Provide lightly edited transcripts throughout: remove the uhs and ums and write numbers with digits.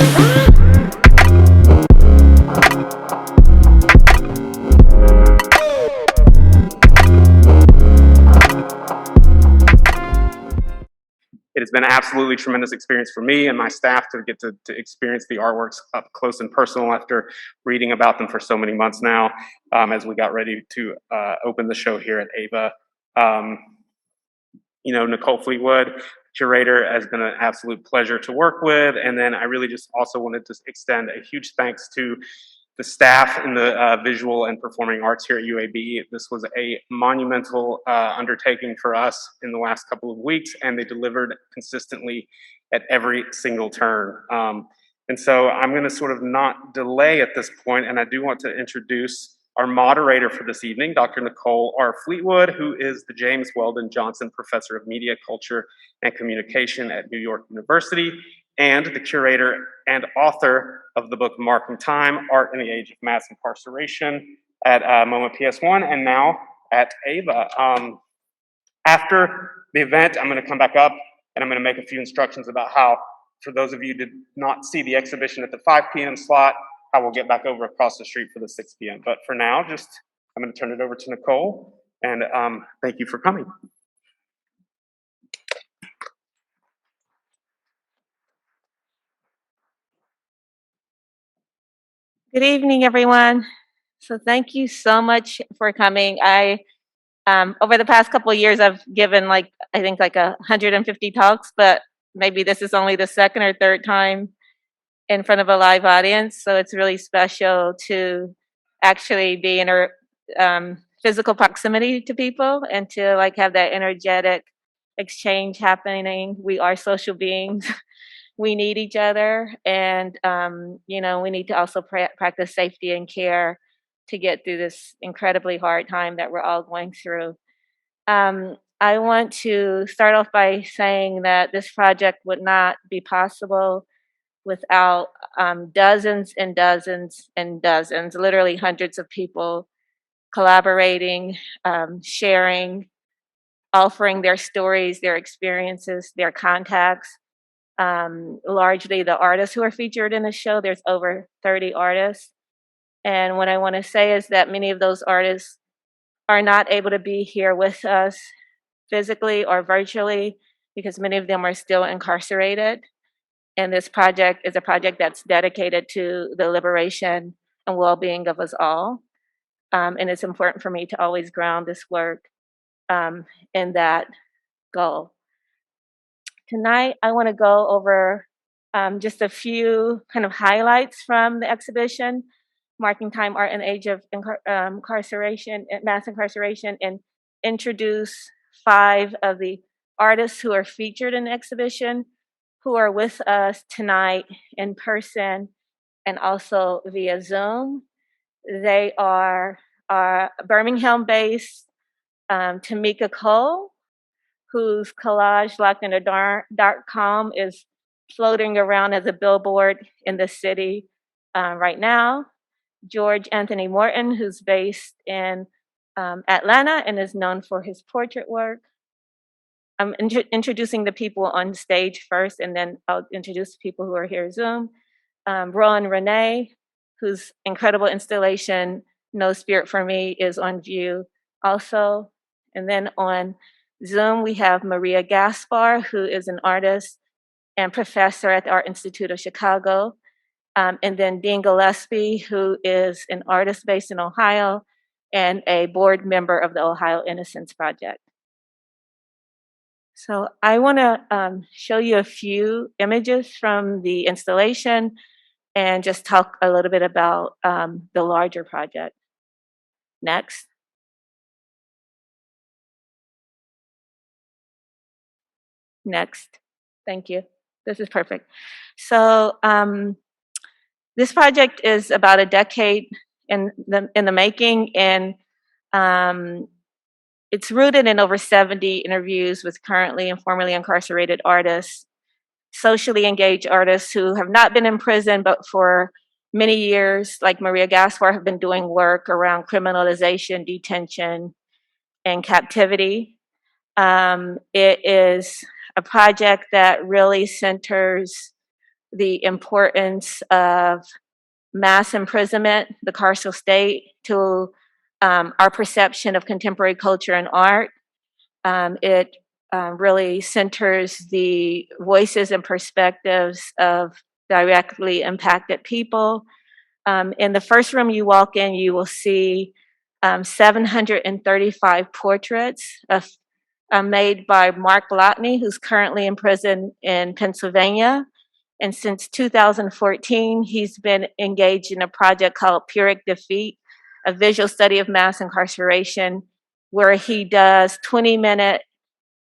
It has been an absolutely tremendous experience for me and my staff to get to experience the artworks up close and personal after reading about them for so many months now, as we got ready to open the show here at AVA. Nicole Fleetwood, curator, has been an absolute pleasure to work with. And then I really just also wanted to extend a huge thanks to the staff in the visual and performing arts here at UAB. This was a monumental undertaking for us in the last couple of weeks, and they delivered consistently at every single turn. And so I'm going to sort of not delay at this point, and I do want to introduce our moderator for this evening, Dr. Nicole R Fleetwood, who is the James Weldon Johnson Professor of Media, Culture, and Communication at New York University, and the curator and author of the book Marking Time, Art in the Age of Mass Incarceration at MoMA PS1, and now at AVA. After the event, I'm going to come back up and I'm going to make a few instructions about how, for those of you who did not see the exhibition at the 5 p.m. slot, how we'll get back over across the street for the 6 p.m. But for now, I'm going to turn it over to Nicole, and thank you for coming. Good evening, everyone. So thank you so much for coming. Over the past couple of years, I've given I think 150 talks, but maybe this is only the second or third time in front of a live audience. So it's really special to actually be in a physical proximity to people and to have that energetic exchange happening. We are social beings. We need each other, and we need to also practice safety and care to get through this incredibly hard time that we're all going through. I want to start off by saying that this project would not be possible without dozens and dozens and dozens, literally hundreds of people collaborating, sharing, offering their stories, their experiences, their contacts. Largely the artists who are featured in the show. There's over 30 artists. And what I want to say is that many of those artists are not able to be here with us physically or virtually because many of them are still incarcerated. And this project is a project that's dedicated to the liberation and well-being of us all. And it's important for me to always ground this work in that goal. Tonight, I want to go over just a few kind of highlights from the exhibition, Marking Time, Art in the Age of Incarceration, Mass Incarceration, and introduce 5 of the artists who are featured in the exhibition, who are with us tonight in person and also via Zoom. They are Birmingham-based Tamika Cole, whose collage Locked in a Dark Calm is floating around as a billboard in the city right now. George Anthony Morton, who's based in Atlanta and is known for his portrait work. I'm introducing the people on stage first, and then I'll introduce people who are here Zoom. Rowan Renee, whose incredible installation, No Spirit for Me, is on view also. And then on Zoom, we have Maria Gaspar, who is an artist and professor at the Art Institute of Chicago. And then Dean Gillespie, who is an artist based in Ohio and a board member of the Ohio Innocence Project. So I want to show you a few images from the installation and just talk a little bit about the larger project. Next. Next. Thank you. This is perfect. So this project is about a decade in the making, and it's rooted in over 70 interviews with currently and formerly incarcerated artists, socially engaged artists who have not been in prison, but for many years, like Maria Gaspar, have been doing work around criminalization, detention, and captivity. It is a project that really centers the importance of mass imprisonment, the carceral state, to our perception of contemporary culture and art. It really centers the voices and perspectives of directly impacted people. In the first room you walk in, you will see 735 portraits made by Mark Lockney, who's currently in prison in Pennsylvania. And since 2014, he's been engaged in a project called Pyrrhic Defeat, a visual study of mass incarceration, where he does 20-minute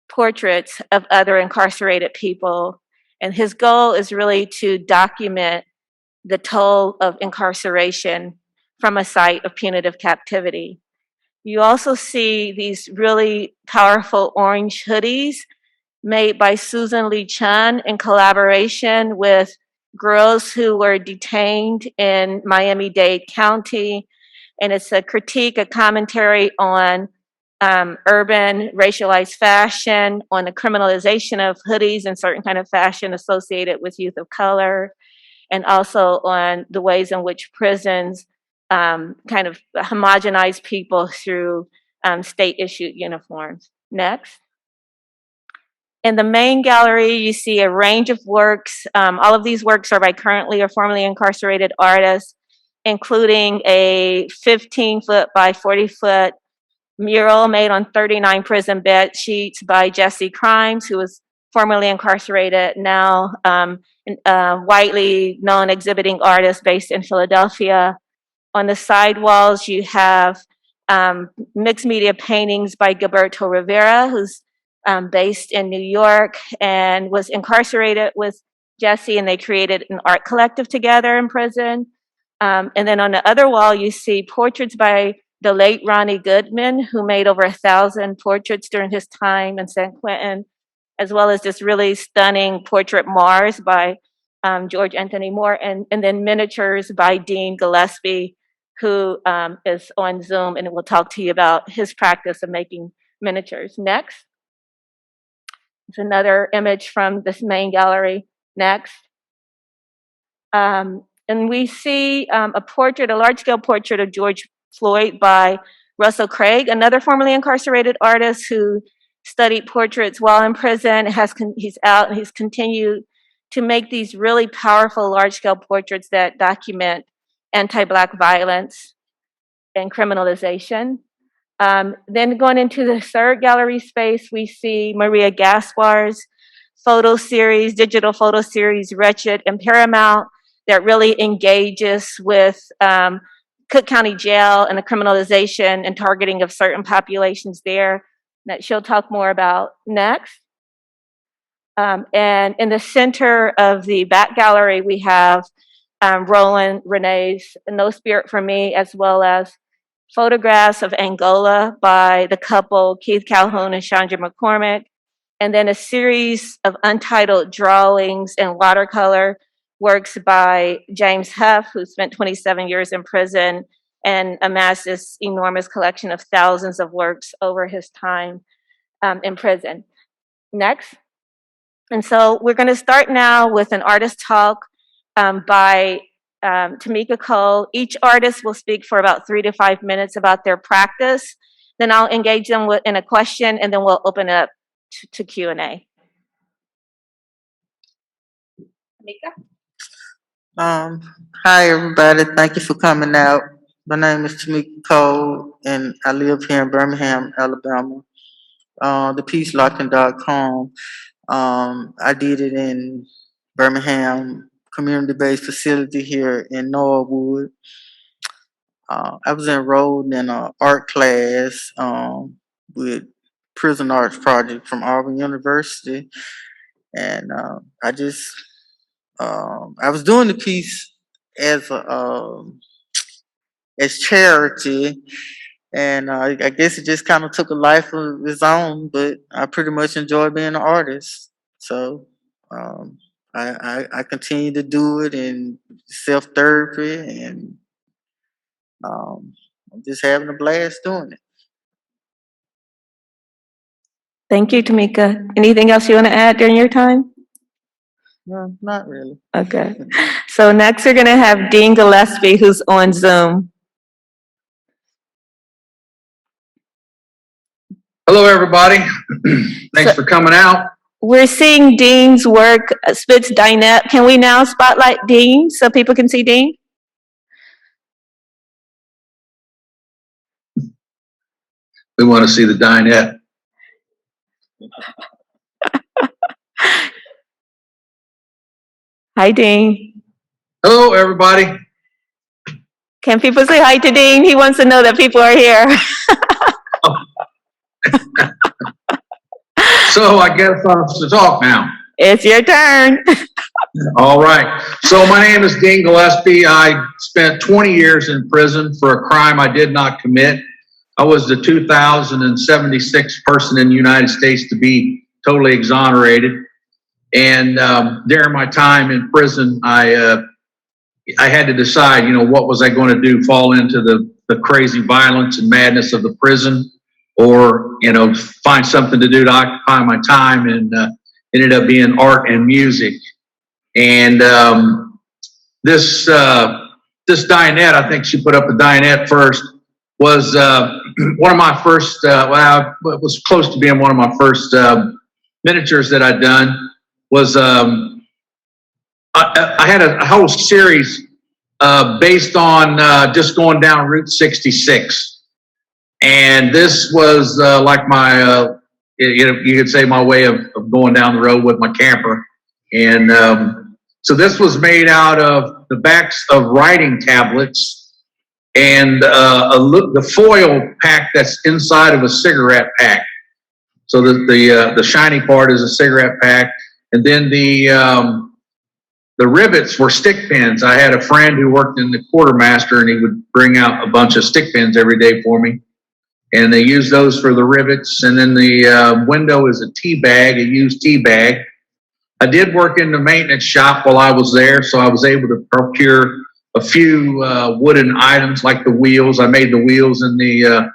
portraits of other incarcerated people. And his goal is really to document the toll of incarceration from a site of punitive captivity. You also see these really powerful orange hoodies made by Susan Lee Chun in collaboration with girls who were detained in Miami-Dade County. And it's a critique, a commentary on urban racialized fashion, on the criminalization of hoodies and certain kind of fashion associated with youth of color, and also on the ways in which prisons kind of homogenize people through state-issued uniforms. Next. In the main gallery, you see a range of works. All of these works are by currently or formerly incarcerated artists, including a 15-foot by 40-foot mural made on 39 prison bed sheets by Jesse Crimes, who was formerly incarcerated, now widely known exhibiting artist based in Philadelphia. On the side walls, you have mixed media paintings by Gilberto Rivera, who's based in New York and was incarcerated with Jesse, and they created an art collective together in prison. And then on the other wall, you see portraits by the late Ronnie Goodman, who made over 1,000 portraits during his time in San Quentin, as well as this really stunning portrait Mars by George Anthony Morton, and then miniatures by Dean Gillespie, who is on Zoom and will talk to you about his practice of making miniatures. Next. It's another image from this main gallery. Next. And we see a portrait, a large-scale portrait of George Floyd by Russell Craig, another formerly incarcerated artist who studied portraits while in prison. He's out and he's continued to make these really powerful large-scale portraits that document anti-Black violence and criminalization. Then going into the third gallery space, we see Maria Gaspar's photo series, digital photo series, Wretched and Paramount, that really engages with Cook County Jail and the criminalization and targeting of certain populations there that she'll talk more about next. And in the center of the back gallery, we have Roland Renee's No Spirit for Me, as well as photographs of Angola by the couple Keith Calhoun and Chandra McCormick, and then a series of untitled drawings and watercolor works by James Huff, who spent 27 years in prison and amassed this enormous collection of thousands of works over his time in prison. Next. And so we're going to start now with an artist talk by Tamika Cole. Each artist will speak for about 3 to 5 minutes about their practice. Then I'll engage them in a question, and then we'll open it up to Q&A. Tamika? Hi, everybody. Thank you for coming out. My name is Tamika Cole, and I live here in Birmingham, Alabama. ThePeaceLocking.com. I did it in Birmingham, community-based facility here in Norwood. I was enrolled in an art class with Prison Arts Project from Auburn University, and I was doing the piece as charity, and I guess it just kind of took a life of its own. But I pretty much enjoy being an artist, so I continue to do it in self therapy, and I'm just having a blast doing it. Thank you, Tamika. Anything else you want to add during your time? No, not really. Okay. So next we're gonna have Dean Gillespie, who's on Zoom. Hello, everybody. Thanks for coming out. We're seeing Dean's work, Spitz Dinette. Can we now spotlight Dean so people can see Dean? We want to see the dinette. Hi, Dean. Hello, everybody. Can people say hi to Dean? He wants to know that people are here. So I guess I'm to talk now. It's your turn. All right. So my name is Dean Gillespie. I spent 20 years in prison for a crime I did not commit. I was the 2076th person in the United States to be totally exonerated. And during my time in prison, I had to decide, what was I going to do? Fall into the crazy violence and madness of the prison, or find something to do to occupy my time, and ended up being art and music. And this dinette, I think she put up the dinette first, was one of my first, it was close to being one of my first miniatures that I'd done. Was I had a whole series based on just going down Route 66. And this was like my, you could say my way of going down the road with my camper. And so this was made out of the backs of writing tablets and the foil pack that's inside of a cigarette pack. So the shiny part is a cigarette pack. And then the rivets were stick pins. I had a friend who worked in the quartermaster, and he would bring out a bunch of stick pins every day for me. And they used those for the rivets. And then the window is a tea bag, a used tea bag. I did work in the maintenance shop while I was there, so I was able to procure a few wooden items like the wheels. I made the wheels in the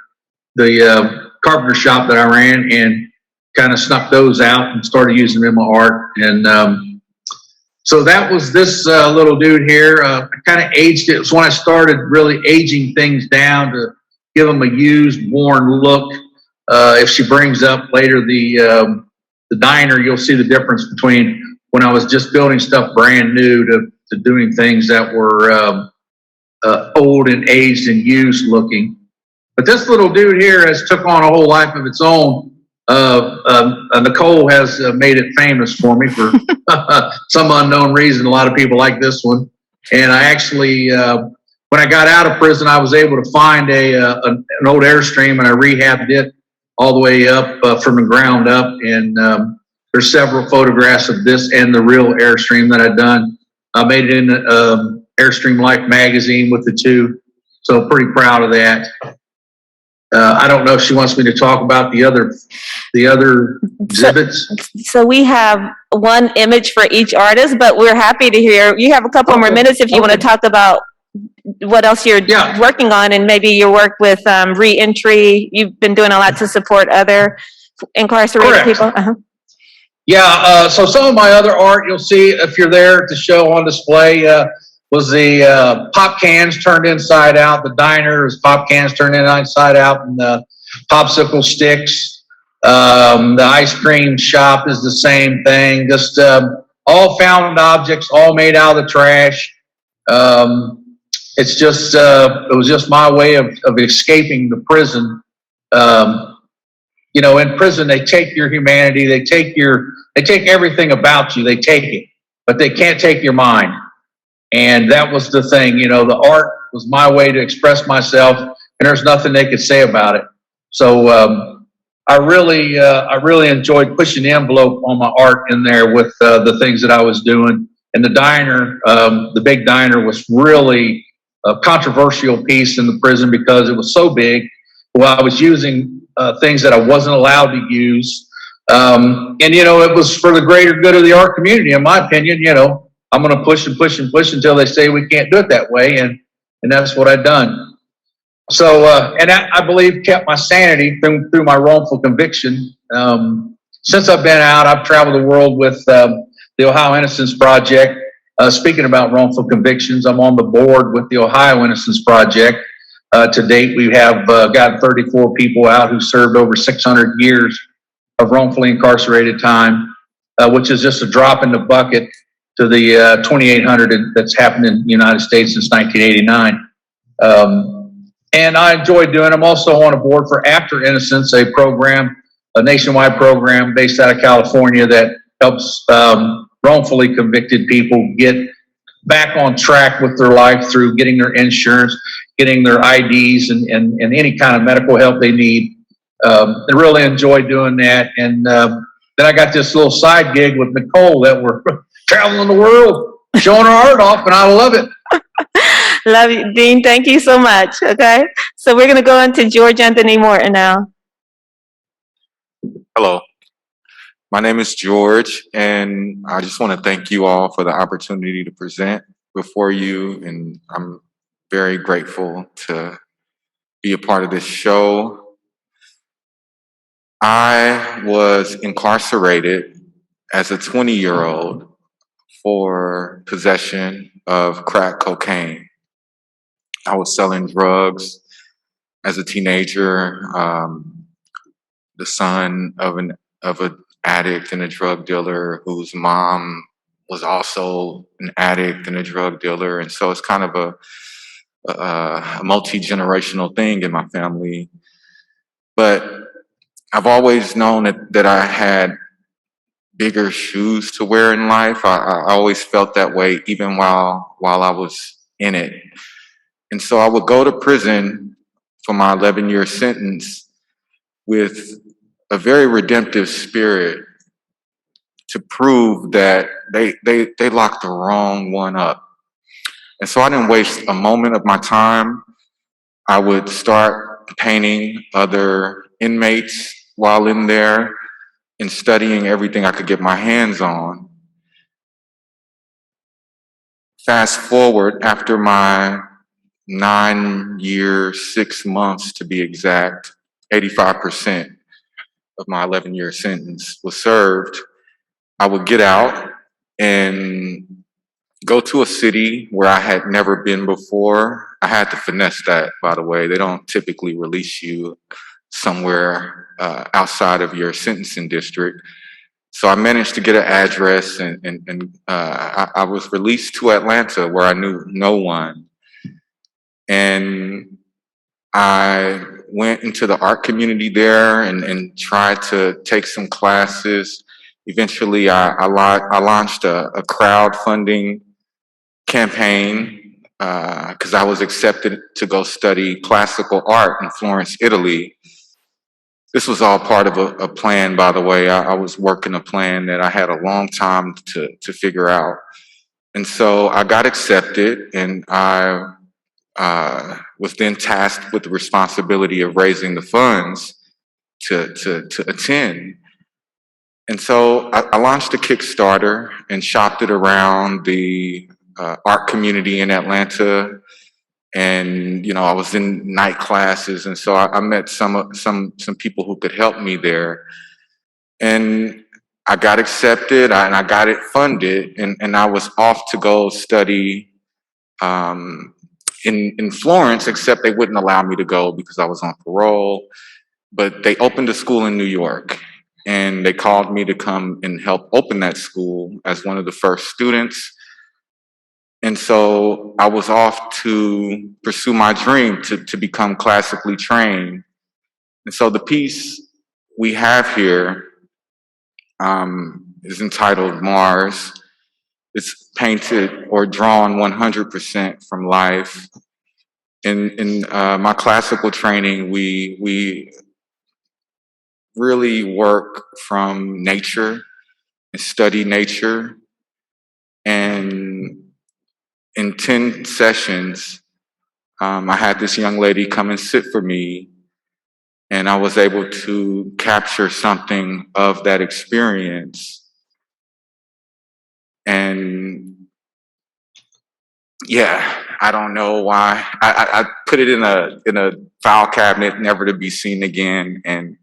carpenter shop that I ran, and kind of snuck those out and started using them in my art. And so that was this little dude here. I kind of aged it. It's when I started really aging things down to give them a used, worn look. If she brings up later the diner, you'll see the difference between when I was just building stuff brand new to doing things that were old and aged and used looking. But this little dude here has took on a whole life of its own. Nicole has made it famous for me for some unknown reason. A lot of people like this one. And I actually, when I got out of prison, I was able to find an old Airstream, and I rehabbed it all the way up from the ground up. And there's several photographs of this and the real Airstream that I've done. I made it in Airstream Life magazine with the two. So pretty proud of that. I don't know if she wants me to talk about the other exhibits. So we have one image for each artist, but we're happy to hear. You have a couple more minutes if you want to talk about what else you're working on, and maybe your work with reentry. You've been doing a lot to support other incarcerated people. Yeah, so some of my other art you'll see if you're there at the show on display was the pop cans turned inside out. The diner is pop cans turned inside out, and the popsicle sticks. The ice cream shop is the same thing. Just all found objects, all made out of the trash. It's just it was just my way of escaping the prison. In prison they take your humanity, they take everything about you, they take it, but they can't take your mind. And that was the thing, the art was my way to express myself, and there's nothing they could say about it. So I really enjoyed pushing the envelope on my art in there with the things that I was doing. And the diner, the big diner, was really a controversial piece in the prison because it was so big. Well, I was using things that I wasn't allowed to use. And, it was for the greater good of the art community, in my opinion. I'm going to push and push and push until they say we can't do it that way. And that's what I've done. So, and that, I believe, kept my sanity through my wrongful conviction. Since I've been out, I've traveled the world with the Ohio Innocence Project. Speaking about wrongful convictions, I'm on the board with the Ohio Innocence Project. To date, we have got 34 people out who served over 600 years of wrongfully incarcerated time, which is just a drop in the bucket to the 2,800 that's happened in the United States since 1989. And I enjoy doing. I'm also on a board for After Innocence, a program, a nationwide program based out of California that helps wrongfully convicted people get back on track with their life through getting their insurance, getting their IDs, and any kind of medical help they need. I really enjoy doing that. And then I got this little side gig with Nicole that we're traveling the world, showing our art off, and I love it. Love you, Dean. Thank you so much. Okay, so we're gonna go into George Anthony Morton now. Hello, my name is George, and I just want to thank you all for the opportunity to present before you, and I'm very grateful to be a part of this show. I was incarcerated as a 20-year-old for possession of crack cocaine. I was selling drugs as a teenager, the son of an addict and a drug dealer whose mom was also an addict and a drug dealer, and so it's kind of a multi-generational thing in my family. But I've always known that I had bigger shoes to wear in life. I always felt that way, even while I was in it. And so I would go to prison for my 11-year sentence with a very redemptive spirit to prove that they locked the wrong one up. And so I didn't waste a moment of my time. I would start painting other inmates while in there and studying everything I could get my hands on. Fast forward, after my 9 years, 6 months to be exact, 85% of my 11-year sentence was served, I would get out and go to a city where I had never been before. I had to finesse that, by the way. They don't typically release you somewhere outside of your sentencing district. So I managed to get an address, and I was released to Atlanta, where I knew no one. And I went into the art community there and tried to take some classes. Eventually, I launched a crowdfunding campaign because I was accepted to go study classical art in Florence, Italy. This was all part of a plan, by the way. I was working a plan that I had a long time to figure out. And so I got accepted, and I was then tasked with the responsibility of raising the funds to attend. And so I launched a Kickstarter and shopped it around the art community in Atlanta. And I was in night classes, and so I met some people who could help me there. And I got accepted, and I got it funded, and I was off to go study in Florence, except they wouldn't allow me to go because I was on parole. But they opened a school in New York, and they called me to come and help open that school as one of the first students. And so I was off to pursue my dream to become classically trained. And so the piece we have here is entitled Mars. It's painted or drawn 100% from life. In my classical training, we really work from nature and study nature. And in 10 sessions, I had this young lady come and sit for me, and I was able to capture something of that experience. And yeah, I don't know why. I put it in a file cabinet, never to be seen again. And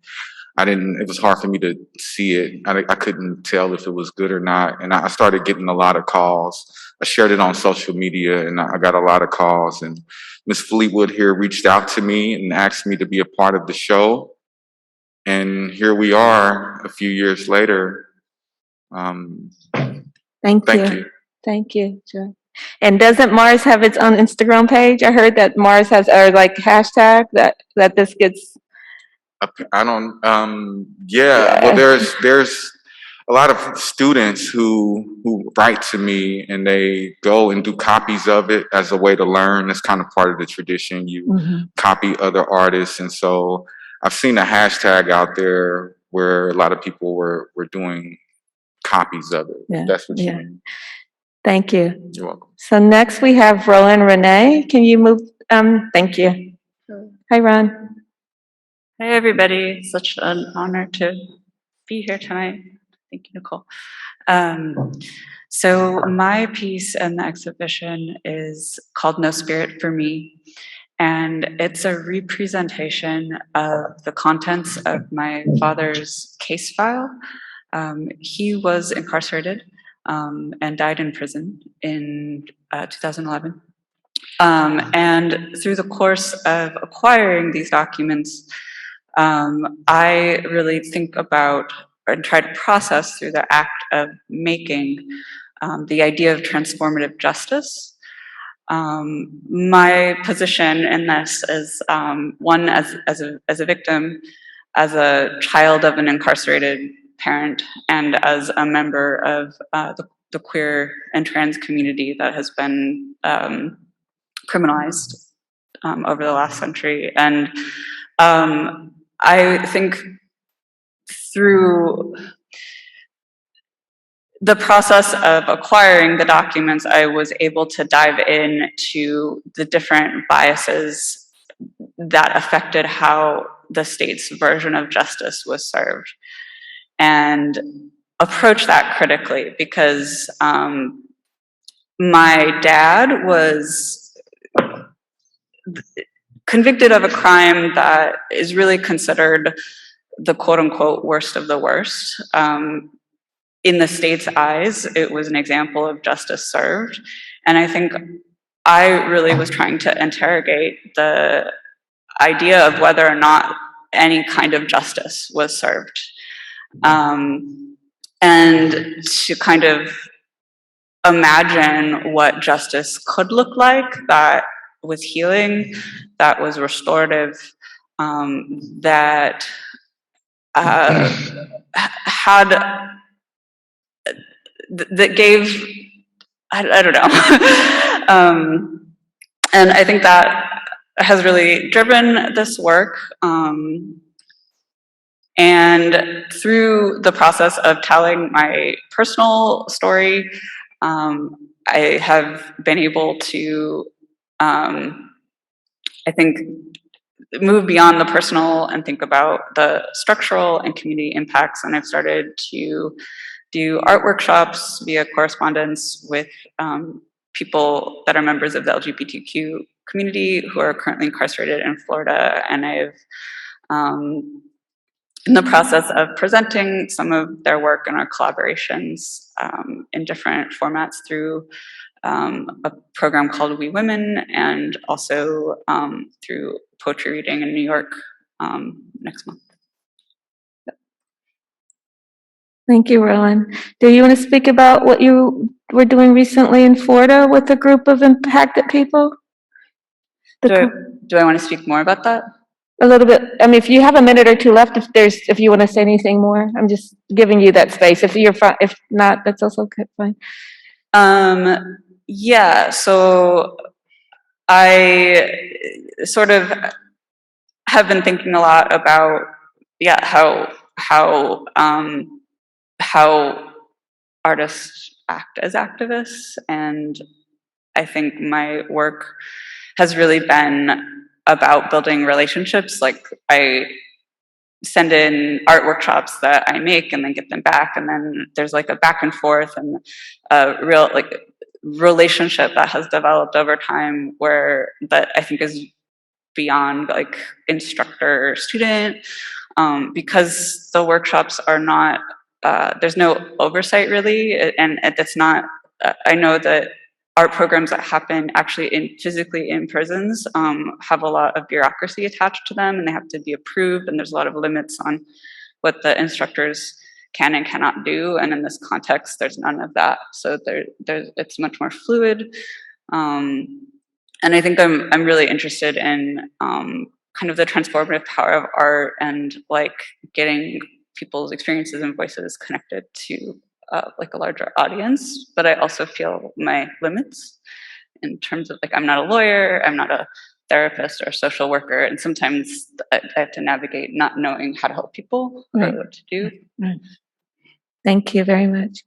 it was hard for me to see it. I couldn't tell if it was good or not. And I started getting a lot of calls. I shared it on social media and I got a lot of calls. And Miss Fleetwood here reached out to me and asked me to be a part of the show. And here we are a few years later. Thank Thank you. you. Thank you, Joy. And doesn't Mars have its own Instagram page? I heard that Mars has, or like hashtag that this gets. I don't, yeah, well, there's a lot of students who write to me and they go and do copies of it as a way to learn. That's kind of part of the tradition. You copy other artists. And so I've seen a hashtag out there where a lot of people were doing copies of it. Yeah, That's what you yeah. mean. Thank you. You're welcome. So next we have Rowan Renee. Can you move? Thank you. Hi, Ron. Hi, everybody. Such an honor to be here tonight. Thank you, Nicole. So my piece in the exhibition is called No Spirit for Me, and it's a representation of the contents of my father's case file. He was incarcerated and died in prison in 2011. And through the course of acquiring these documents, I really think about and try to process through the act of making the idea of transformative justice. My position in this is one as a victim, as a child of an incarcerated parent, and as a member of the queer and trans community that has been criminalized over the last century. And I think through the process of acquiring the documents, I was able to dive into the different biases that affected how the state's version of justice was served and approach that critically, because my dad was convicted of a crime that is really considered the quote-unquote worst of the worst. In the state's eyes, it was an example of justice served. And I think I really was trying to interrogate the idea of whether or not any kind of justice was served. And to kind of imagine what justice could look like that was healing, that was restorative, that had that gave, I don't know. And I think that has really driven this work. And through the process of telling my personal story, I have been able to, I think, move beyond the personal and think about the structural and community impacts. And I've started to do art workshops via correspondence with people that are members of the LGBTQ community who are currently incarcerated in Florida. And I've, in the process of presenting some of their work and our collaborations in different formats through a program called We Women, and also through poetry reading in New York next month. Thank you, Rowan. Do you want to speak about what you were doing recently in Florida with a group of impacted people? Do I want to speak more about that? A little bit. I mean, if you have a minute or two left, if you want to say anything more, I'm just giving you that space. If you're fine, if not, that's also fine. Yeah. So I sort of have been thinking a lot about how artists act as activists, and I think my work has really been about building relationships. Like, I send in art workshops that I make and then get them back, and then there's like a back and forth and a real like relationship that has developed over time, where that I think is beyond like instructor student, Because the workshops are not, there's no oversight really, and that's not, I know that art programs that happen actually physically in prisons have a lot of bureaucracy attached to them, and they have to be approved, and there's a lot of limits on what the instructors can and cannot do. And in this context, there's none of that. So it's much more fluid. And I think I'm really interested in kind of the transformative power of art and like getting people's experiences and voices connected to like a larger audience. But I also feel my limits in terms of like, I'm not a lawyer, I'm not a therapist or a social worker. And sometimes I have to navigate not knowing how to help people or what to do. Right. Thank you very much.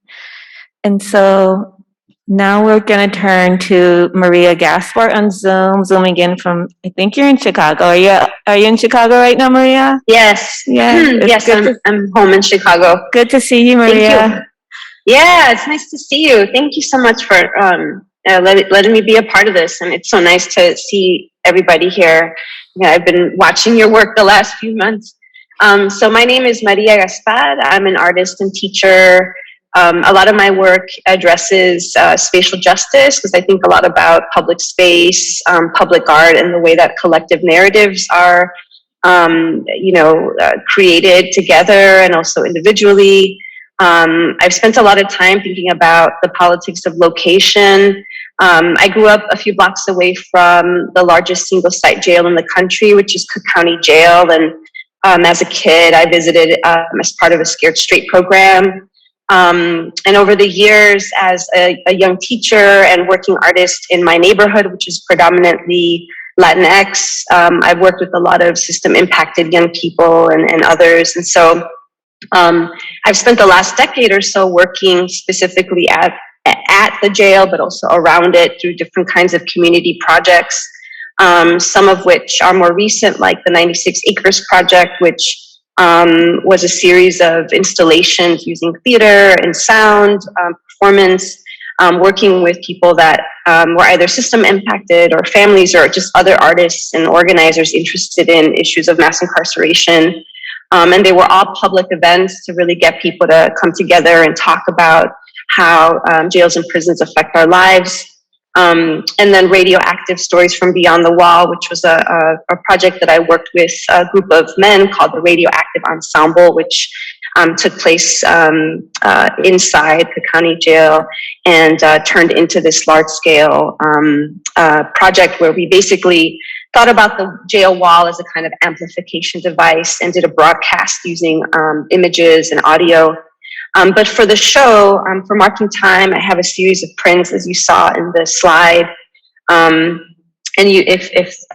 And so now we're going to turn to Maria Gaspard on Zoom, zooming in from, I think you're in Chicago. Are you in Chicago right now, Maria? Yes. Yeah. Yes, I'm home in Chicago. Good to see you, Maria. Thank you. Yeah, it's nice to see you. Thank you so much for letting me be a part of this. And it's so nice to see everybody here. Yeah, I've been watching your work the last few months. So my name is Maria Gaspad. I'm an artist and teacher. A lot of my work addresses spatial justice, because I think a lot about public space, public art, and the way that collective narratives are, created together and also individually. I've spent a lot of time thinking about the politics of location. I grew up a few blocks away from the largest single-site jail in the country, which is Cook County Jail. And as a kid, I visited as part of a Scared Straight program. And over the years, as a young teacher and working artist in my neighborhood, which is predominantly Latinx, I've worked with a lot of system-impacted young people and others. And so I've spent the last decade or so working specifically at the jail, but also around it through different kinds of community projects, some of which are more recent, like the 96 Acres Project, which was a series of installations using theater and sound, performance, working with people that were either system impacted or families or just other artists and organizers interested in issues of mass incarceration. And they were all public events to really get people to come together and talk about how jails and prisons affect our lives. And then Radioactive Stories from Beyond the Wall, which was a project that I worked with a group of men called the Radioactive Ensemble, which took place inside the county jail and turned into this large-scale project where we basically thought about the jail wall as a kind of amplification device and did a broadcast using images and audio. But for the show, for Marking Time, I have a series of prints, as you saw in the slide. And is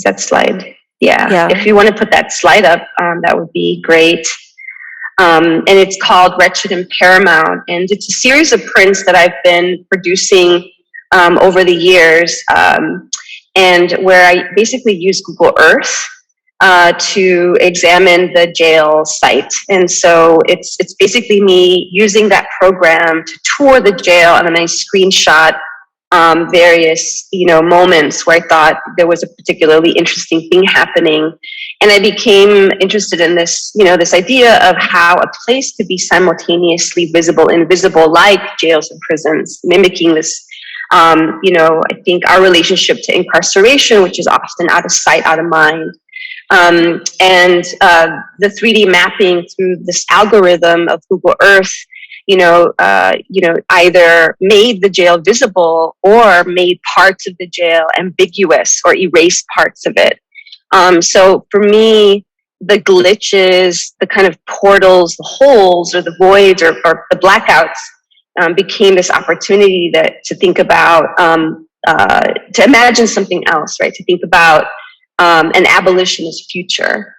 that slide? Yeah. If you want to put that slide up, that would be great. And it's called Wretched and Paramount. And it's a series of prints that I've been producing over the years. And where I basically use Google Earth to examine the jail site. And so it's basically me using that program to tour the jail, and then I screenshot various moments where I thought there was a particularly interesting thing happening. And I became interested in this, this idea of how a place could be simultaneously visible and invisible, like jails and prisons, mimicking this I think our relationship to incarceration, which is often out of sight, out of mind. And the 3D mapping through this algorithm of Google Earth, either made the jail visible or made parts of the jail ambiguous or erased parts of it. So for me, the glitches, the kind of portals, the holes or the voids or the blackouts became this opportunity to think about, to imagine something else, right? To think about an abolitionist future.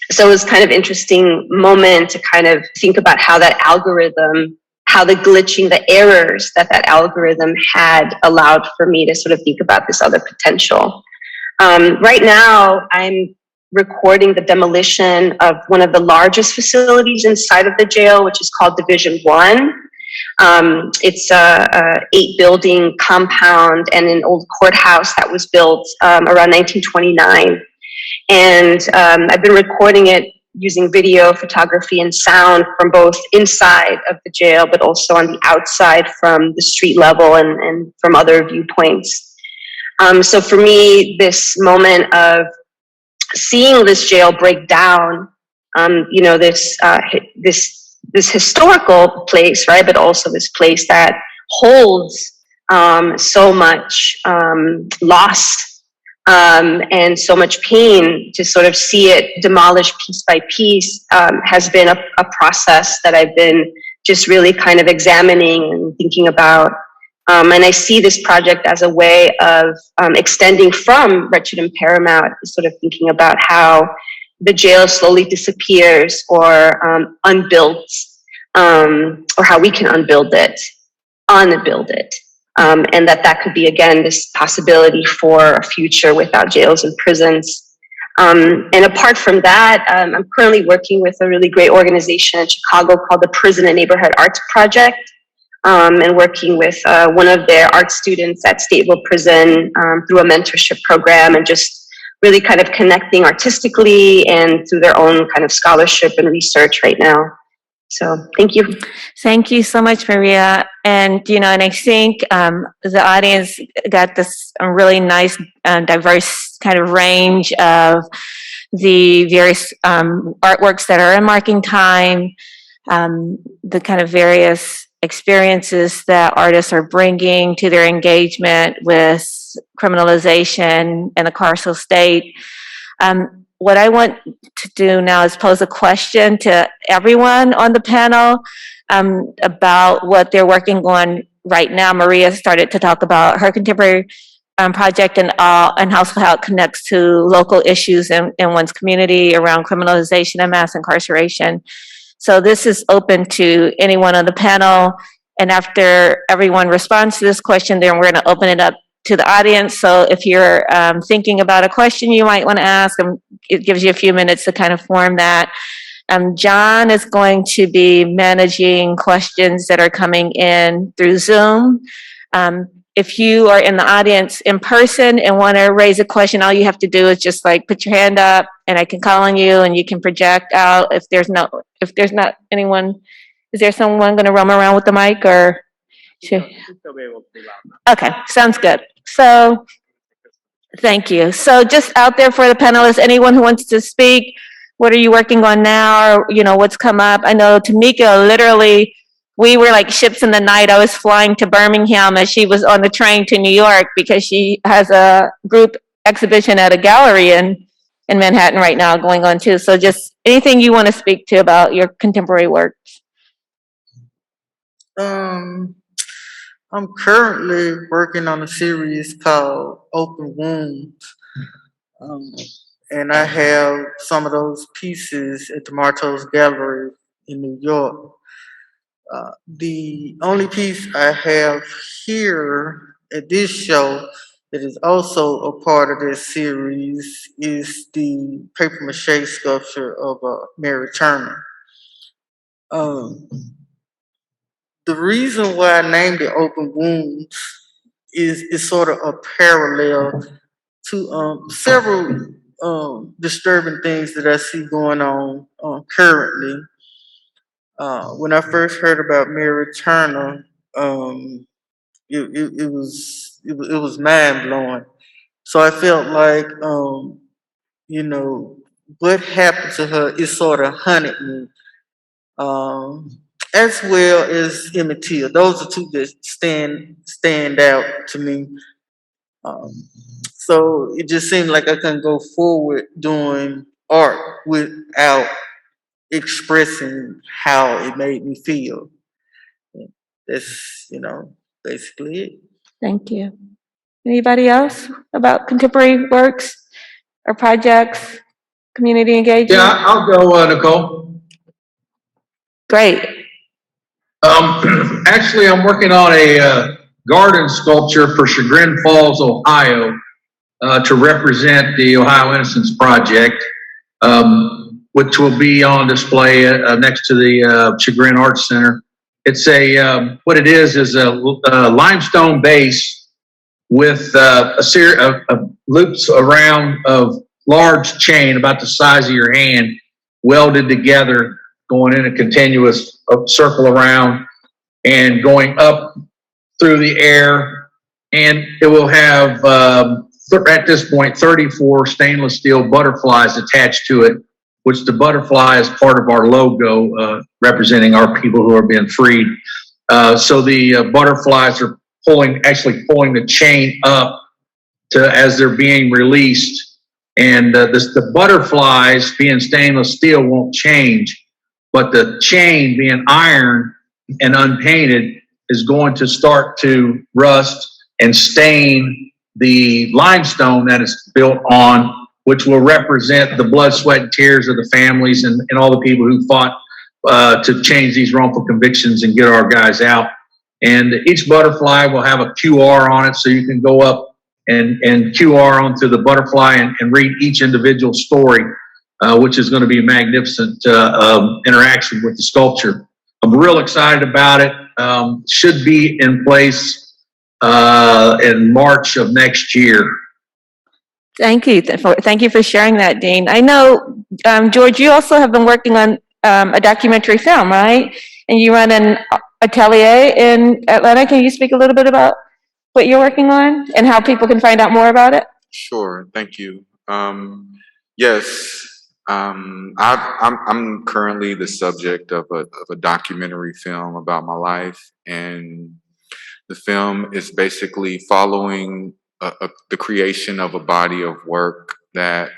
So it was kind of interesting moment to kind of think about how that algorithm, how the glitching, the errors that algorithm had allowed for me to sort of think about this other potential. Right now, I'm recording the demolition of one of the largest facilities inside of the jail, which is called Division 1. It's a 8-building compound and an old courthouse that was built around 1929. And I've been recording it using video, photography, and sound from both inside of the jail, but also on the outside from the street level and from other viewpoints. So for me, this moment of seeing this jail break down, you know, this historical place, right? But also this place that holds so much loss and so much pain. To sort of see it demolished piece by piece has been a process that I've been just really kind of examining and thinking about. And I see this project as a way of extending from Wretched and Paramount, sort of thinking about how the jail slowly disappears or unbuilds, or how we can unbuild it, unbuild it. And that could be, again, this possibility for a future without jails and prisons. And apart from that, I'm currently working with a really great organization in Chicago called the Prison and Neighborhood Arts Project, and working with one of their art students at Stateville Prison through a mentorship program, and just really kind of connecting artistically and through their own kind of scholarship and research right now. So thank you. Thank you so much, Maria. And, you know, and I think the audience got this really nice, diverse kind of range of the various artworks that are in marking time, the kind of various experiences that artists are bringing to their engagement with criminalization and the carceral state. What I want to do now is pose a question to everyone on the panel about what they're working on right now. Maria started to talk about her contemporary project and how it connects to local issues in one's community around criminalization and mass incarceration. So this is open to anyone on the panel. And after everyone responds to this question, then we're going to open it up to the audience. So if you're thinking about a question you might want to ask, it gives you a few minutes to kind of form that. John is going to be managing questions that are coming in through Zoom. If you are in the audience in person and want to raise a question, all you have to do is just like put your hand up and I can call on you and you can project out. If there's not anyone, is there someone going to roam around with the mic or? Sure. Okay, sounds good. So, thank you. So just out there for the panelists, anyone who wants to speak, what are you working on now? Or, you know, what's come up? I know Tamika, literally, we were like ships in the night. I was flying to Birmingham as she was on the train to New York because she has a group exhibition at a gallery in Manhattan right now going on too. So just anything you want to speak to about your contemporary works. I'm currently working on a series called Open Wounds. And I have some of those pieces at the Martos Gallery in New York. The only piece I have here at this show that is also a part of this series is the paper mache sculpture of Mary Turner. The reason why I named it Open Wounds is sort of a parallel to several disturbing things that I see going on currently. When I first heard about Mary Turner, it was mind blowing. So I felt like you know, what happened to her is sort of haunted me. As well as Emmett Till. Those are two that stand out to me. So it just seemed like I couldn't go forward doing art without expressing how it made me feel. That's, you know, basically it. Thank you. Anybody else about contemporary works or projects, community engagement? Yeah, I'll go, Nicole. Great. Actually, I'm working on a garden sculpture for Chagrin Falls, Ohio, to represent the Ohio Innocence Project, which will be on display next to the Chagrin Arts Center. It's what it is a limestone base with a series of loops around of large chain about the size of your hand, welded together, going in a continuous circle around and going up through the air. And it will have, at this point, 34 stainless steel butterflies attached to it, which the butterfly is part of our logo, representing our people who are being freed. So the butterflies are actually pulling the chain up as they're being released. And the butterflies being stainless steel won't change, but the chain being iron and unpainted is going to start to rust and stain the limestone that it's built on, which will represent the blood, sweat, and tears of the families and all the people who fought to change these wrongful convictions and get our guys out. And each butterfly will have a QR on it, so you can go up and QR onto the butterfly and read each individual story, which is going to be a magnificent interaction with the sculpture. I'm real excited about it. Should be in place in March of next year. Thank you. Thank you for sharing that, Dean. I know, George, you also have been working on a documentary film, right? And you run an atelier in Atlanta. Can you speak a little bit about what you're working on and how people can find out more about it? Sure, thank you. Yes, I'm currently the subject of a documentary film about my life, and the film is basically following the creation of a body of work that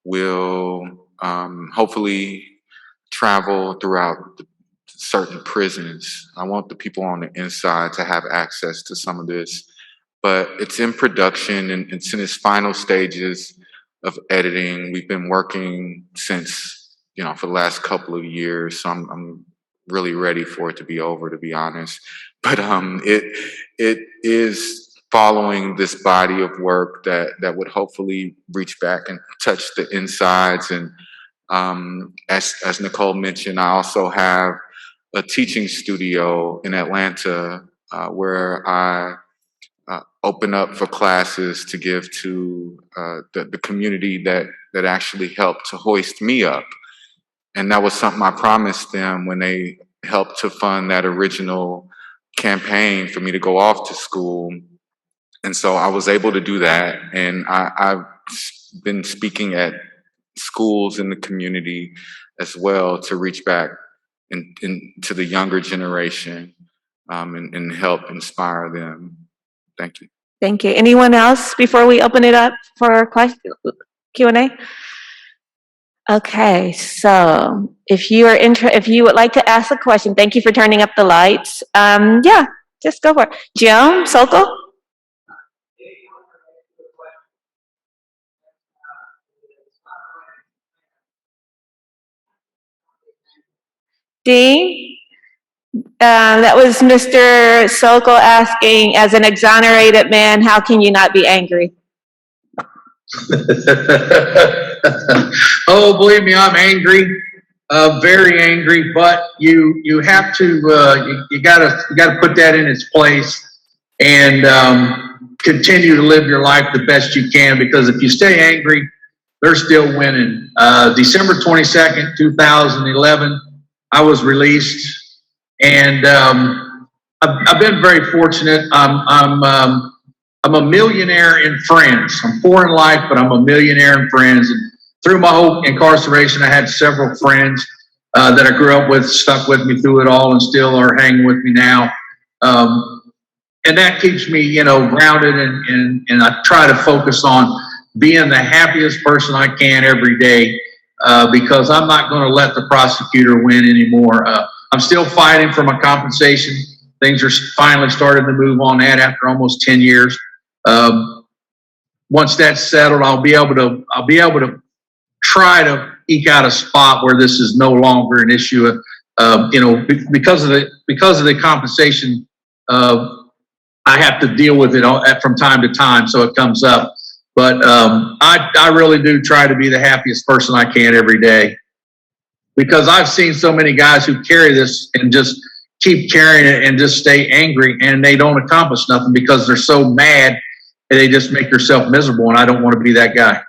will hopefully travel throughout certain prisons. I want the people on the inside to have access to some of this, but it's in production and it's in its final stages of editing. We've been working since, for the last couple of years, so I'm really ready for it to be over, to be honest. But it is following this body of work that would hopefully reach back and touch the insides. And as Nicole mentioned, I also have a teaching studio in Atlanta where I open up for classes to give to the community that actually helped to hoist me up. And that was something I promised them when they helped to fund that original campaign for me to go off to school. And so I was able to do that. And I've been speaking at schools in the community as well to reach back to the younger generation and help inspire them. Thank you. Thank you. Anyone else before we open it up for Q&A? Okay, so if you would like to ask a question, thank you for turning up the lights. Yeah, just go for it. Jim Sokol? Dean? That was Mr. Sokol asking, as an exonerated man, how can you not be angry? Oh, believe me, I'm angry, very angry. But you have to you gotta put that in its place and continue to live your life the best you can. Because if you stay angry, they're still winning. December 22nd, 2011, I was released. And I've been very fortunate. I'm a millionaire in friends. I'm poor in life, but I'm a millionaire in friends. And through my whole incarceration, I had several friends that I grew up with, stuck with me through it all, and still are hanging with me now. And that keeps me, grounded. And I try to focus on being the happiest person I can every day because I'm not going to let the prosecutor win anymore. I'm still fighting for my compensation. Things are finally starting to move on that after almost 10 years. Once that's settled, I'll be able to try to eke out a spot where this is no longer an issue. Because of the compensation, I have to deal with it from time to time, so it comes up. But I really do try to be the happiest person I can every day. Because I've seen so many guys who carry this and just keep carrying it and just stay angry, and they don't accomplish nothing because they're so mad and they just make themselves miserable, and I don't want to be that guy.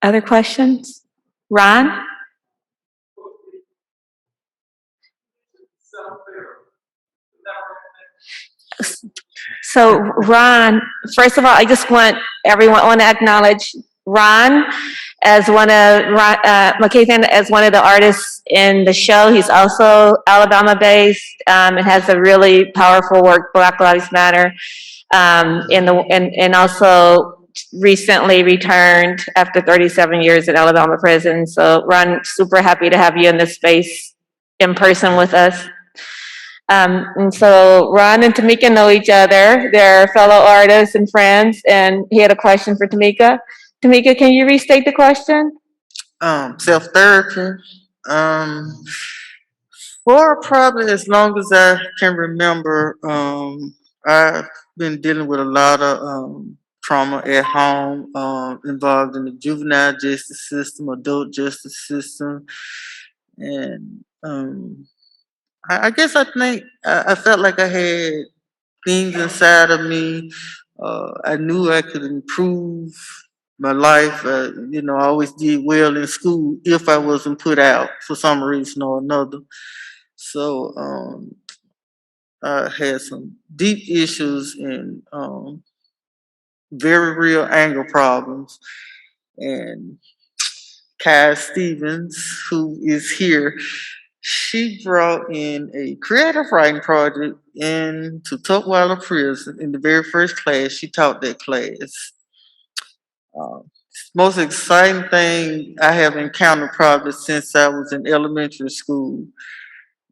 Other questions? Ron? So Ron, first of all, I just want to acknowledge Ron as McKathan as one of the artists in the show. He's also Alabama-based, and has a really powerful work, Black Lives Matter, and also recently returned after 37 years in Alabama prison. So Ron, super happy to have you in this space in person with us. And so Ron and Tamika know each other. They're fellow artists and friends, and he had a question for Tamika. Tamika, can you restate the question? Self-therapy. For probably as long as I can remember, I've been dealing with a lot of trauma at home, involved in the juvenile justice system, adult justice system, and I guess I think I felt like I had things inside of me. I knew I could improve my life. I always did well in school if I wasn't put out for some reason or another. So I had some deep issues and very real anger problems. And Kai Stevens, who is here, she brought in a creative writing project into Tutwiler Prison. In the very first class, she taught that class. Most exciting thing I have encountered probably since I was in elementary school.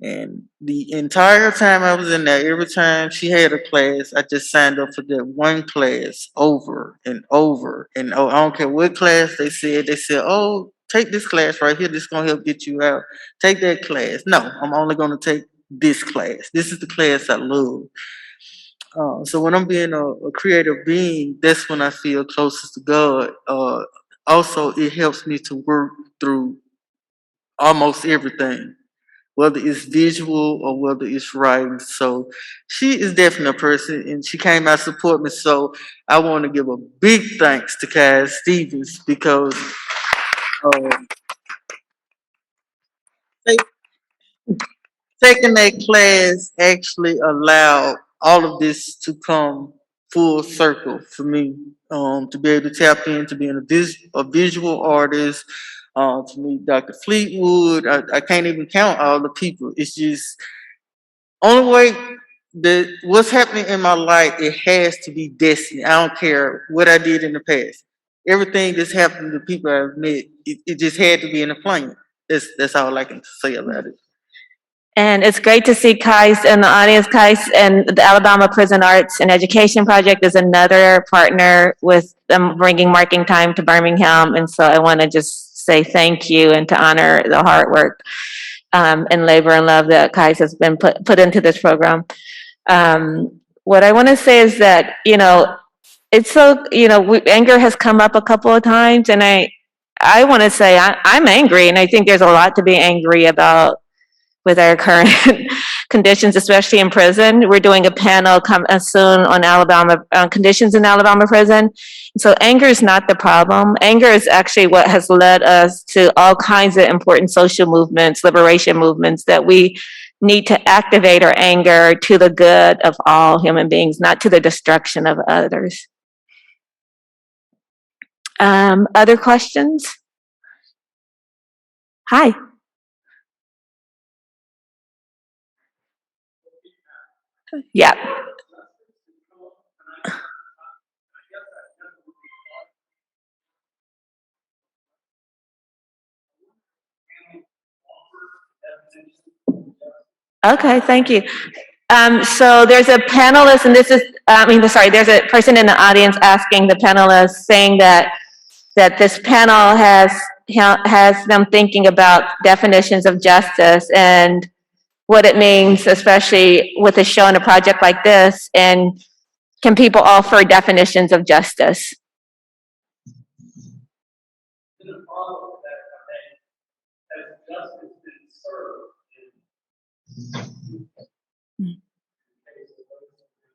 And the entire time I was in there, every time she had a class, I just signed up for that one class over and over and over. I don't care what class they said. They said, "Oh, take this class right here. This is gonna help get you out. Take that class." No, I'm only gonna take this class. This is the class I love. So when I'm being a creative being, that's when I feel closest to God. Also, it helps me to work through almost everything, whether it's visual or whether it's writing. So she is definitely a person, and she came out to support me. So I want to give a big thanks to Kai Stevens because take- taking that class actually allowed all of this to come full circle for me. To be able to tap into being a visual artist, to meet Dr. Fleetwood. I can't even count all the people. It's just only way that what's happening in my life, it has to be destiny. I don't care what I did in the past. Everything that's happened to people I've met, it just had to be in the plan. That's all I can say about it. And it's great to see Kais in the audience. Kais and the Alabama Prison Arts and Education Project is another partner with them bringing Marking Time to Birmingham. And so I want to just say thank you and to honor the hard work and labor and love that Kais has been put into this program. What I want to say is that, it's so, anger has come up a couple of times, and I want to say I'm angry, and I think there's a lot to be angry about with our current conditions, especially in prison. We're doing a panel soon on Alabama conditions in Alabama prison. So anger is not the problem. Anger is actually what has led us to all kinds of important social movements, liberation movements, that we need to activate our anger to the good of all human beings, not to the destruction of others. Other questions? Hi. Yeah. Okay, thank you. So there's a panelist, and there's a person in the audience asking the panelists, saying that this panel has them thinking about definitions of justice and what it means, especially with a show and a project like this, and can people offer definitions of justice?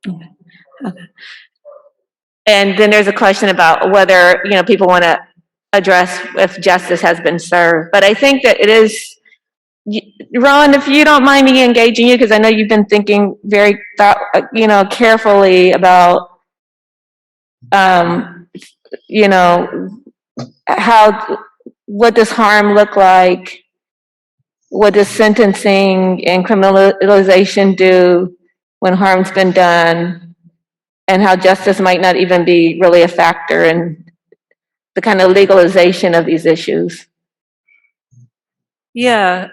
Okay. And then there's a question about whether, people want to address if justice has been served. But I think that it is, Ron, if you don't mind me engaging you, because I know you've been thinking very, carefully about, what does harm look like? What does sentencing and criminalization do when harm's been done? And how justice might not even be really a factor in the kind of legalization of these issues. Yeah,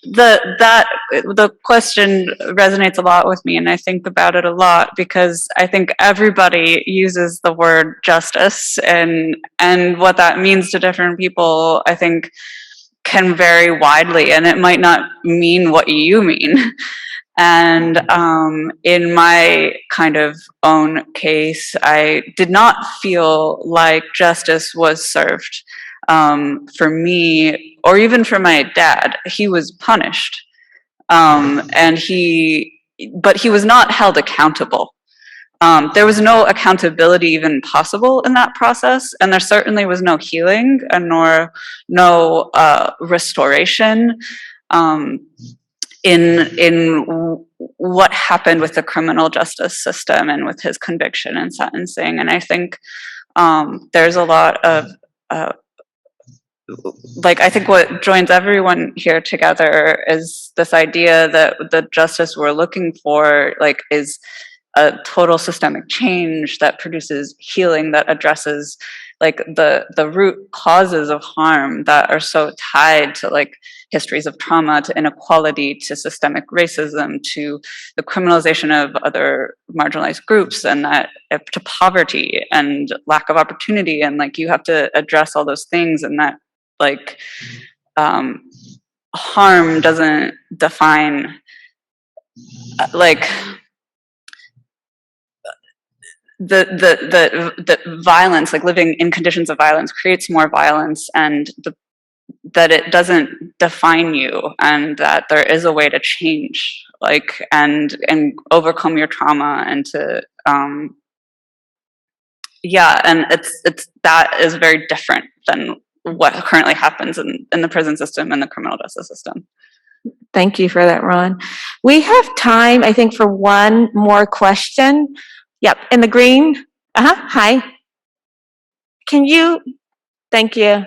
the question resonates a lot with me, and I think about it a lot because I think everybody uses the word justice, and what that means to different people, I think, can vary widely, and it might not mean what you mean. And in my kind of own case, I did not feel like justice was served. For me, or even for my dad, he was punished. But he was not held accountable. There was no accountability even possible in that process, and there certainly was no healing and no restoration in what happened with the criminal justice system and with his conviction and sentencing. And I think there's a lot of I think what joins everyone here together is this idea that the justice we're looking for, is a total systemic change that produces healing, that addresses the root causes of harm that are so tied to histories of trauma, to inequality, to systemic racism, to the criminalization of other marginalized groups, and that to poverty and lack of opportunity. And you have to address all those things, and that harm doesn't define the violence, living in conditions of violence creates more violence, and that it doesn't define you, and that there is a way to change, and overcome your trauma, and to and it's that is very different than what currently happens in the prison system and the criminal justice system. Thank you for that, Ron. We have time, I think, for one more question. Yep, in the green. Hi. Thank you.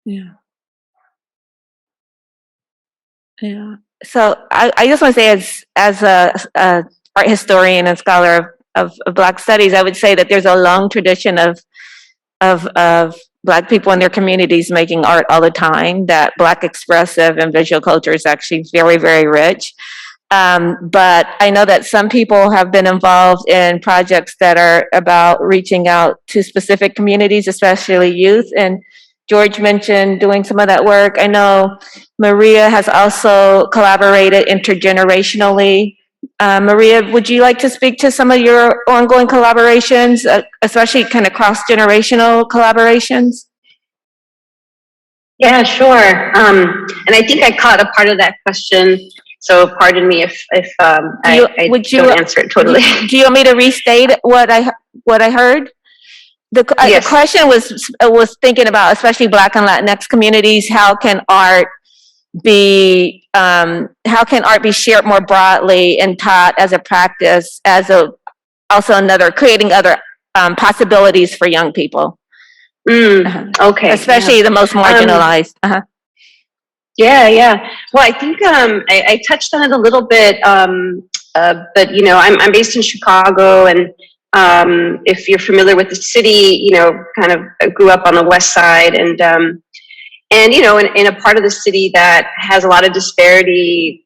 Yeah. Yeah. So I just want to say, as a art historian and scholar of Black studies, I would say that there's a long tradition of Black people in their communities making art all the time. That Black expressive and visual culture is actually very, very rich. But I know that some people have been involved in projects that are about reaching out to specific communities, especially youth. And George mentioned doing some of that work. I know Maria has also collaborated intergenerationally. Maria, would you like to speak to some of your ongoing collaborations, especially kind of cross-generational collaborations? Yeah, sure. And I think I caught a part of that question, so pardon me if I don't answer it totally. Do you want me to restate what I heard? The question was thinking about, especially Black and Latinx communities, how can art be shared more broadly and taught as a practice, creating other possibilities for young people. Okay. Especially the most marginalized. Yeah. Well, I think I touched on it a little bit, but I'm based in Chicago, and if you're familiar with the city, kind of grew up on the west side, and in a part of the city that has a lot of disparity,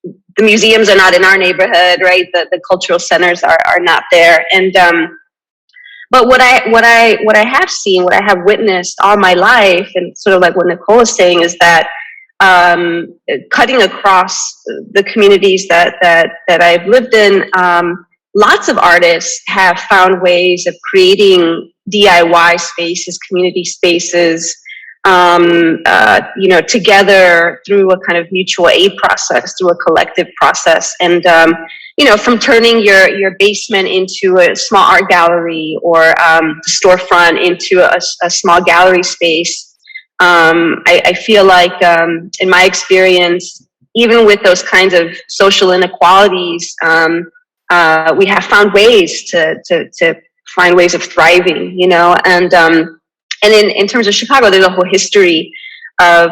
the museums are not in our neighborhood, right? The cultural centers are not there. And but what I have seen, what I have witnessed all my life, and sort of like what Nicole is saying, is that cutting across the communities that I've lived in, lots of artists have found ways of creating DIY spaces, community spaces, together through a kind of mutual aid process, through a collective process. And, from turning your basement into a small art gallery, or storefront into a small gallery space. I feel like, in my experience, even with those kinds of social inequalities, we have found ways to find ways of thriving, and in terms of Chicago, there's a whole history of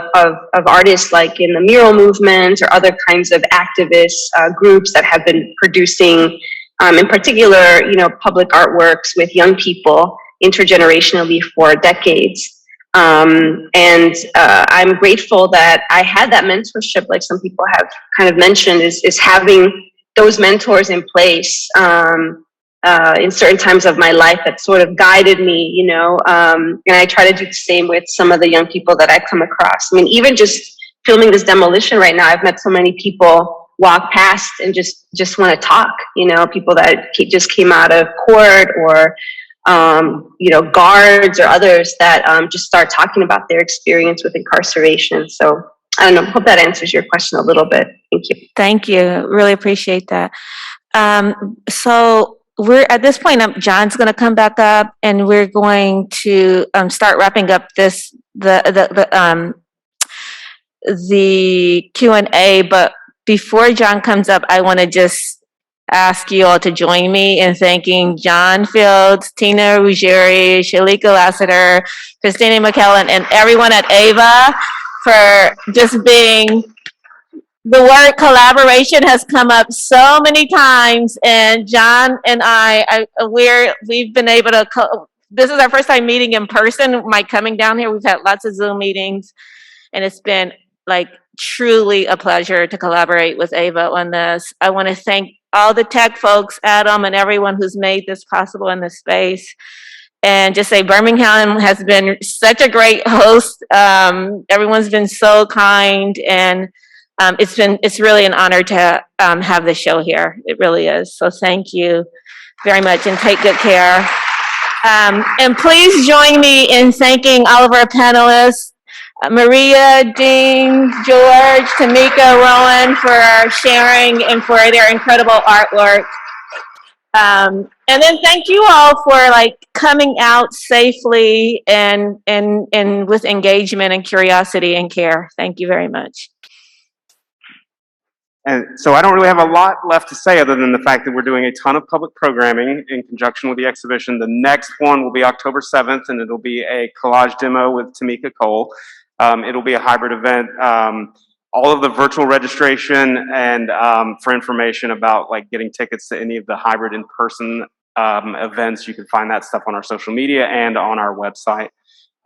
artists like in the mural movement or other kinds of activist groups that have been producing, in particular, public artworks with young people intergenerationally for decades. And I'm grateful that I had that mentorship, like some people have kind of mentioned, is having those mentors in place in certain times of my life that sort of guided me, and I try to do the same with some of the young people that I come across. I mean, even just filming this demolition right now, I've met so many people walk past and just want to talk, people that just came out of court, or guards or others that just start talking about their experience with incarceration. So I don't know, hope that answers your question a little bit. Thank you. Thank you. Really appreciate that. So we're at this point, John's going to come back up, and we're going to start wrapping up the Q&A. But before John comes up, I want to just ask you all to join me in thanking John Fields, Tina Ruggieri, Shalika Lassiter, Christina McKellen, and everyone at AVA for just being. The word collaboration has come up so many times, and John and we've been able to, this is our first time meeting in person. My coming down here, we've had lots of Zoom meetings, and it's been like truly a pleasure to collaborate with Ava on this. I want to thank all the tech folks, Adam, and everyone who's made this possible in this space. And just say Birmingham has been such a great host. Everyone's been so kind, and it's really an honor to have the show here. It really is. So thank you very much, and take good care. And please join me in thanking all of our panelists, Maria, Dean, George, Tamika, Rowan, for sharing and for their incredible artwork. And then thank you all for coming out safely and with engagement and curiosity and care. Thank you very much. And so I don't really have a lot left to say other than the fact that we're doing a ton of public programming in conjunction with the exhibition. The next one will be October 7th, and it'll be a collage demo with Tamika Cole. It'll be a hybrid event. All of the virtual registration and for information about getting tickets to any of the hybrid in-person events, you can find that stuff on our social media and on our website.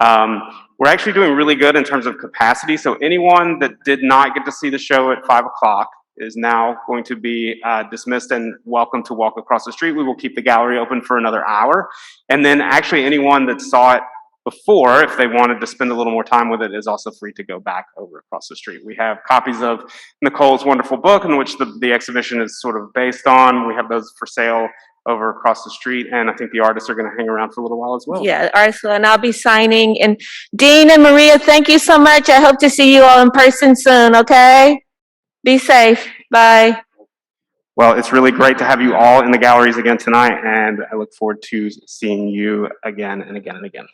We're actually doing really good in terms of capacity. So anyone that did not get to see the show at 5 o'clock is now going to be dismissed and welcome to walk across the street. We will keep the gallery open for another hour. And then actually anyone that saw it before, if they wanted to spend a little more time with it, is also free to go back over across the street. We have copies of Nicole's wonderful book, in which the exhibition is sort of based on. We have those for sale over across the street, and I think the artists are going to hang around for a little while as well. Yeah, Ursula, and I'll be signing. And Dean and Maria, thank you so much. I hope to see you all in person soon, okay? Be safe. Bye. Well, it's really great to have you all in the galleries again tonight, and I look forward to seeing you again and again and again.